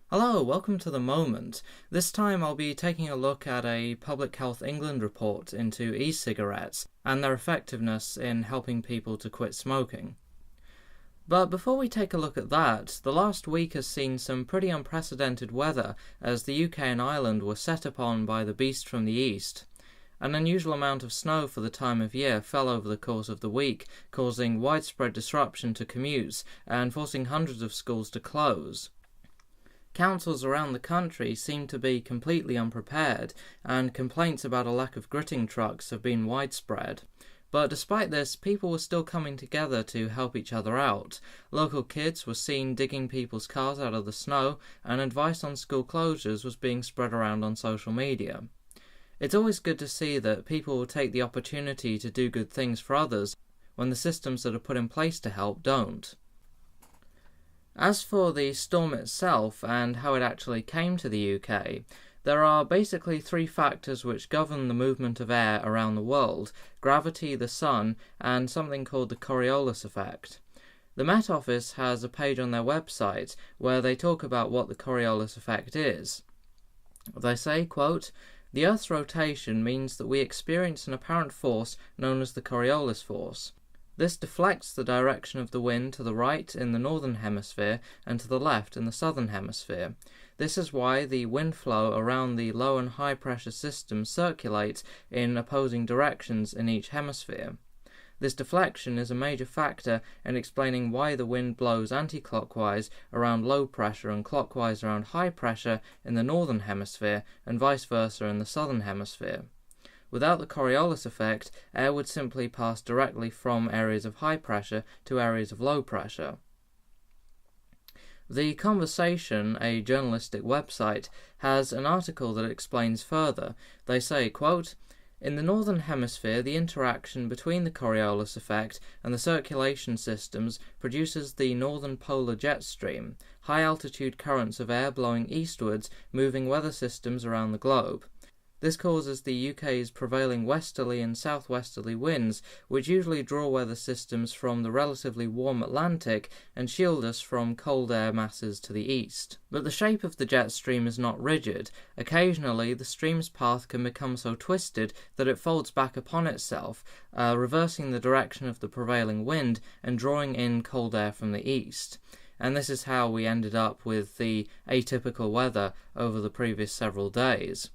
Hello, welcome to The Moment. This time I'll be taking a look at a Public Health England report into e-cigarettes and their effectiveness in helping people to quit smoking. But before we take a look at that, the last week has seen some pretty unprecedented weather as the UK and Ireland were set upon by the beast from the east. An unusual amount of snow for the time of year fell over the course of the week, causing widespread disruption to commutes and forcing hundreds of schools to close. Councils around the country seem to be completely unprepared, and complaints about a lack of gritting trucks have been widespread. But despite this, people were still coming together to help each other out. Local kids were seen digging people's cars out of the snow, and advice on school closures was being spread around on social media. It's always good to see that people will take the opportunity to do good things for others when the systems that are put in place to help don't. As for the storm itself and how it actually came to the UK, there are basically three factors which govern the movement of air around the world: gravity, the sun, and something called the Coriolis effect. The Met Office has a page on their website where they talk about what the Coriolis effect is. They say, quote, "The Earth's rotation means that we experience an apparent force known as the Coriolis force. This deflects the direction of the wind to the right in the northern hemisphere and to the left in the southern hemisphere. This is why the wind flow around the low and high pressure system circulates in opposing directions in each hemisphere. This deflection is a major factor in explaining why the wind blows anti-clockwise around low pressure and clockwise around high pressure in the northern hemisphere and vice versa in the southern hemisphere. Without the Coriolis effect, air would simply pass directly from areas of high pressure to areas of low pressure." The Conversation, a journalistic website, has an article that explains further. They say, quote, "In the northern hemisphere, the interaction between the Coriolis effect and the circulation systems produces the northern polar jet stream, high-altitude currents of air blowing eastwards, moving weather systems around the globe. This causes the UK's prevailing westerly and southwesterly winds, which usually draw weather systems from the relatively warm Atlantic and shield us from cold air masses to the east. But the shape of the jet stream is not rigid. Occasionally, the stream's path can become so twisted that it folds back upon itself, reversing the direction of the prevailing wind and drawing in cold air from the east. And this is how we ended up with the atypical weather over the previous several days.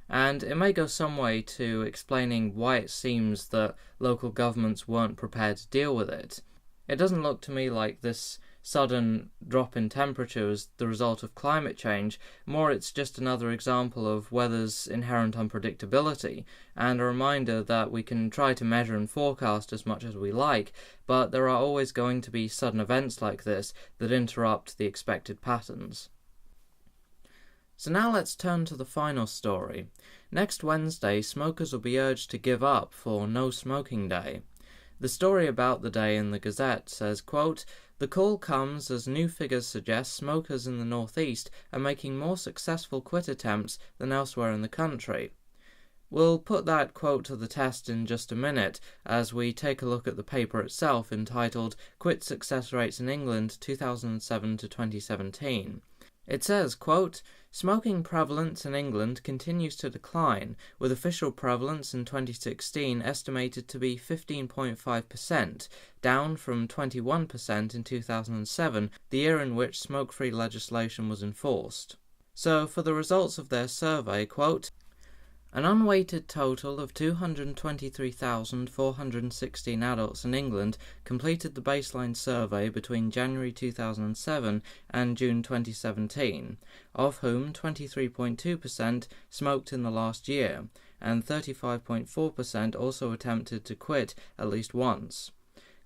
And it may go some way to explaining why it seems that local governments weren't prepared to deal with it. It doesn't look to me like this sudden drop in temperature is the result of climate change. More, it's just another example of weather's inherent unpredictability, and a reminder that we can try to measure and forecast as much as we like, but there are always going to be sudden events like this that interrupt the expected patterns. So now let's turn to the final story. Next Wednesday, smokers will be urged to give up for No Smoking Day. The story about the day in the Gazette says, quote, "The call comes as new figures suggest smokers in the northeast are making more successful quit attempts than elsewhere in the country." We'll put that quote to the test in just a minute as we take a look at the paper itself entitled "Quit Success Rates in England 2007 to 2017. It says, quote, "Smoking prevalence in England continues to decline, with official prevalence in 2016 estimated to be 15.5%, down from 21% in 2007, the year in which smoke-free legislation was enforced." So, for the results of their survey, quote, "An unweighted total of 223,416 adults in England completed the baseline survey between January 2007 and June 2017, of whom 23.2% smoked in the last year, and 35.4% also attempted to quit at least once.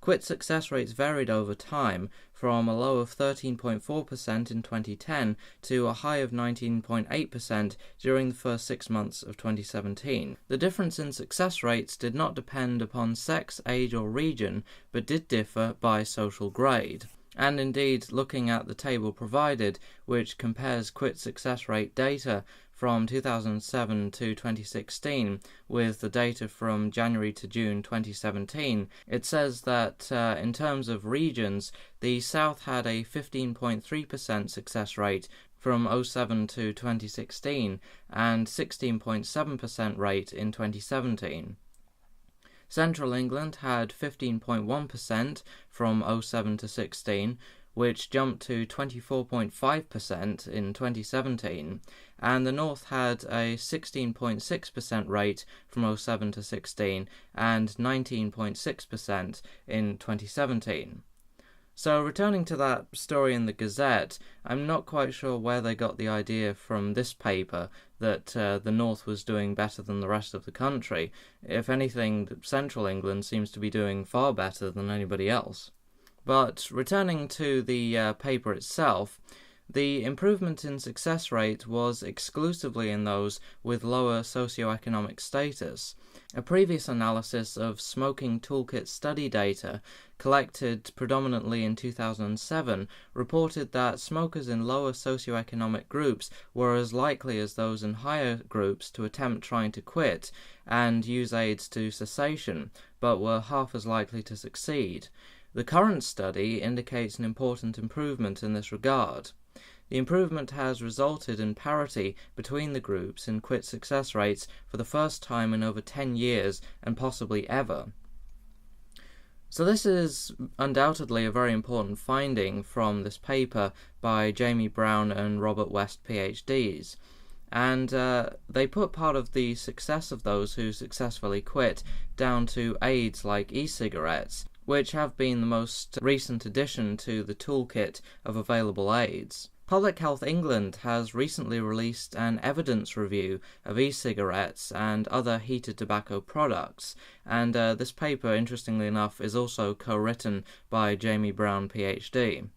Quit success rates varied over time, from a low of 13.4% in 2010 to a high of 19.8% during the first 6 months of 2017. The difference in success rates did not depend upon sex, age or region, but did differ by social grade. And indeed, looking at the table provided, which compares quit success rate data from 2007 to 2016 with the data from January to June 2017, it says that in terms of regions, the South had a 15.3% success rate from 2007 to 2016 and 16.7% rate in 2017. Central England had 15.1% from 2007 to 16, which jumped to 24.5% in 2017, and the North had a 16.6% rate from 2007 to 16 and 19.6% in 2017. So returning to that story in the Gazette, I'm not quite sure where they got the idea from this paper that the North was doing better than the rest of the country. If anything, Central England seems to be doing far better than anybody else. But returning to the paper itself, the improvement in success rate was exclusively in those with lower socioeconomic status. A previous analysis of smoking toolkit study data, collected predominantly in 2007, reported that smokers in lower socioeconomic groups were as likely as those in higher groups to attempt trying to quit and use aids to cessation, but were half as likely to succeed. The current study indicates an important improvement in this regard. The improvement has resulted in parity between the groups in quit success rates for the first time in over 10 years and possibly ever. So this is undoubtedly a very important finding from this paper by Jamie Brown and Robert West PhDs. And they put part of the success of those who successfully quit down to aids like e-cigarettes, which have been the most recent addition to the toolkit of available aids. Public Health England has recently released an evidence review of e-cigarettes and other heated tobacco products, and this paper, interestingly enough, is also co-written by Jamie Brown, PhD.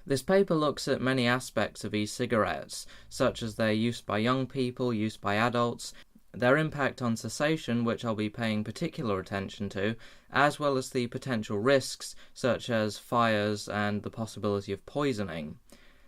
This paper looks at many aspects of e-cigarettes, such as their use by young people, use by adults, their impact on cessation, which I'll be paying particular attention to, as well as the potential risks, such as fires and the possibility of poisoning.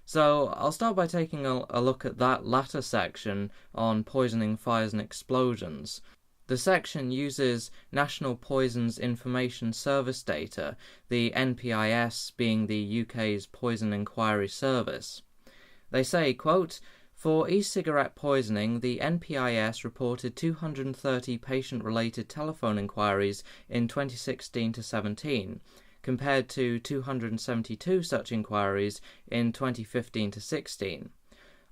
So I'll start by taking a look at that latter section on poisoning, fires and explosions. The section uses National Poisons Information Service data, the NPIS being the UK's Poison Inquiry Service. They say, quote, "For e-cigarette poisoning, the NPIS reported 230 patient-related telephone inquiries in 2016 to 17, compared to 272 such inquiries in 2015 to 16.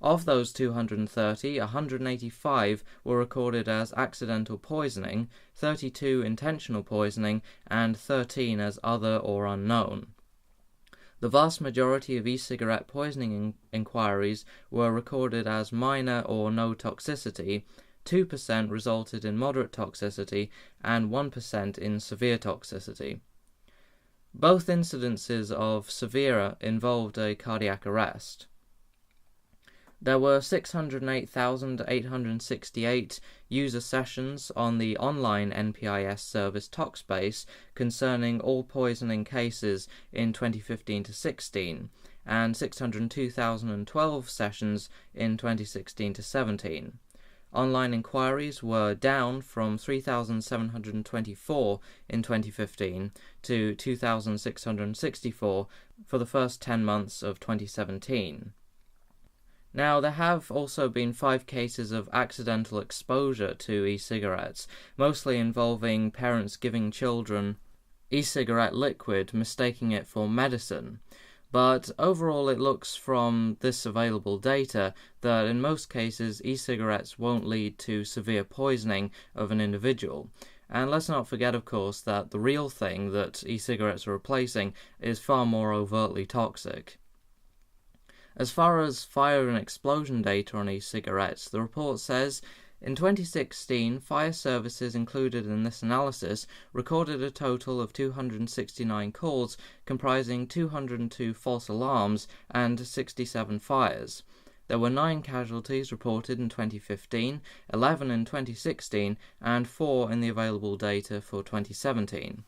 Of those 230, 185 were recorded as accidental poisoning, 32 intentional poisoning, and 13 as other or unknown. The vast majority of e-cigarette poisoning inquiries were recorded as minor or no toxicity, 2% resulted in moderate toxicity, and 1% in severe toxicity. Both incidences of severe involved a cardiac arrest. There were 608,868 user sessions on the online NPIS service ToxBase concerning all poisoning cases in 2015 to 16, and 602,012 sessions in 2016 to 17. Online inquiries were down from 3,724 in 2015 to 2,664 for the first 10 months of 2017. Now, there have also been 5 cases of accidental exposure to e-cigarettes, mostly involving parents giving children e-cigarette liquid, mistaking it for medicine. But overall it looks from this available data that in most cases e-cigarettes won't lead to severe poisoning of an individual. And let's not forget, of course, that the real thing that e-cigarettes are replacing is far more overtly toxic. As far as fire and explosion data on e-cigarettes, the report says, in 2016, fire services included in this analysis recorded a total of 269 calls comprising 202 false alarms and 67 fires. There were 9 casualties reported in 2015, 11 in 2016, and 4 in the available data for 2017.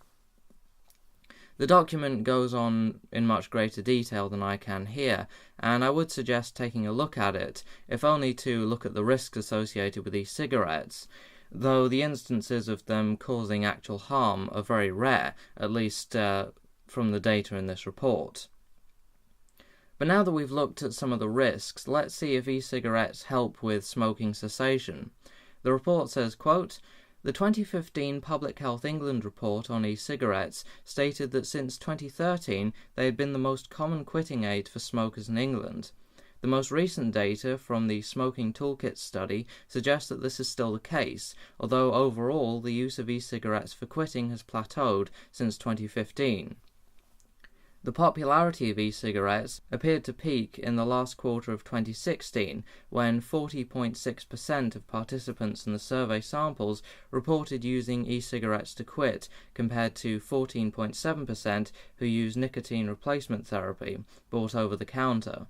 The document goes on in much greater detail than I can here, and I would suggest taking a look at it, if only to look at the risks associated with e-cigarettes, though the instances of them causing actual harm are very rare, at least from the data in this report. But now that we've looked at some of the risks, let's see if e-cigarettes help with smoking cessation. The report says, quote, "The 2015 Public Health England report on e-cigarettes stated that since 2013 they had been the most common quitting aid for smokers in England. The most recent data from the Smoking Toolkit study suggests that this is still the case, although overall the use of e-cigarettes for quitting has plateaued since 2015. The popularity of e-cigarettes appeared to peak in the last quarter of 2016, when 40.6% of participants in the survey samples reported using e-cigarettes to quit, compared to 14.7% who use nicotine replacement therapy, bought over the counter.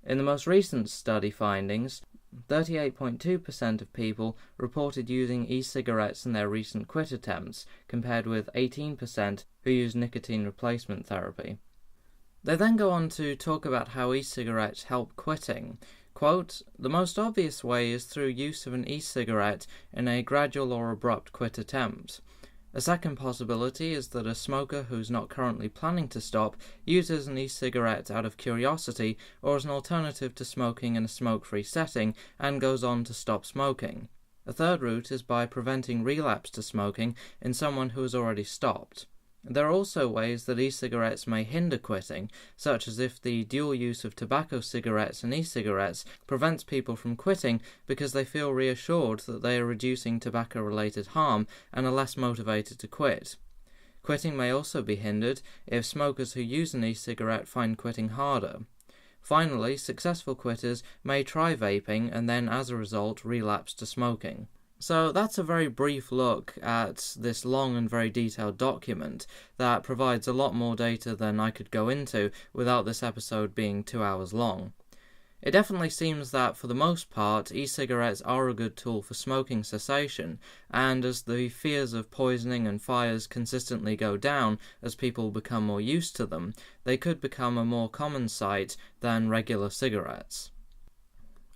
In the most recent study findings, 38.2% of people reported using e-cigarettes in their recent quit attempts, compared with 18% who use nicotine replacement therapy. They then go on to talk about how e-cigarettes help quitting. Quote, "The most obvious way is through use of an e-cigarette in a gradual or abrupt quit attempt. A second possibility is that a smoker who's not currently planning to stop uses an e-cigarette out of curiosity or as an alternative to smoking in a smoke-free setting and goes on to stop smoking. A third route is by preventing relapse to smoking in someone who has already stopped. There are also ways that e-cigarettes may hinder quitting, such as if the dual use of tobacco cigarettes and e-cigarettes prevents people from quitting because they feel reassured that they are reducing tobacco-related harm and are less motivated to quit. Quitting may also be hindered if smokers who use an e-cigarette find quitting harder. Finally, successful quitters may try vaping and then, as a result, relapse to smoking." So that's a very brief look at this long and very detailed document that provides a lot more data than I could go into without this episode being 2 hours long. It definitely seems that, for the most part, e-cigarettes are a good tool for smoking cessation, and as the fears of poisoning and fires consistently go down as people become more used to them, they could become a more common sight than regular cigarettes.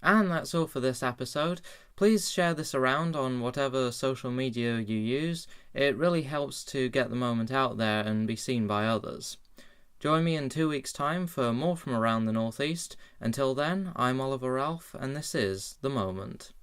And that's all for this episode. Please share this around on whatever social media you use. It really helps to get the moment out there and be seen by others. Join me in 2 weeks' time for more from around the Northeast. Until then, I'm Oliver Ralph, and this is The Moment.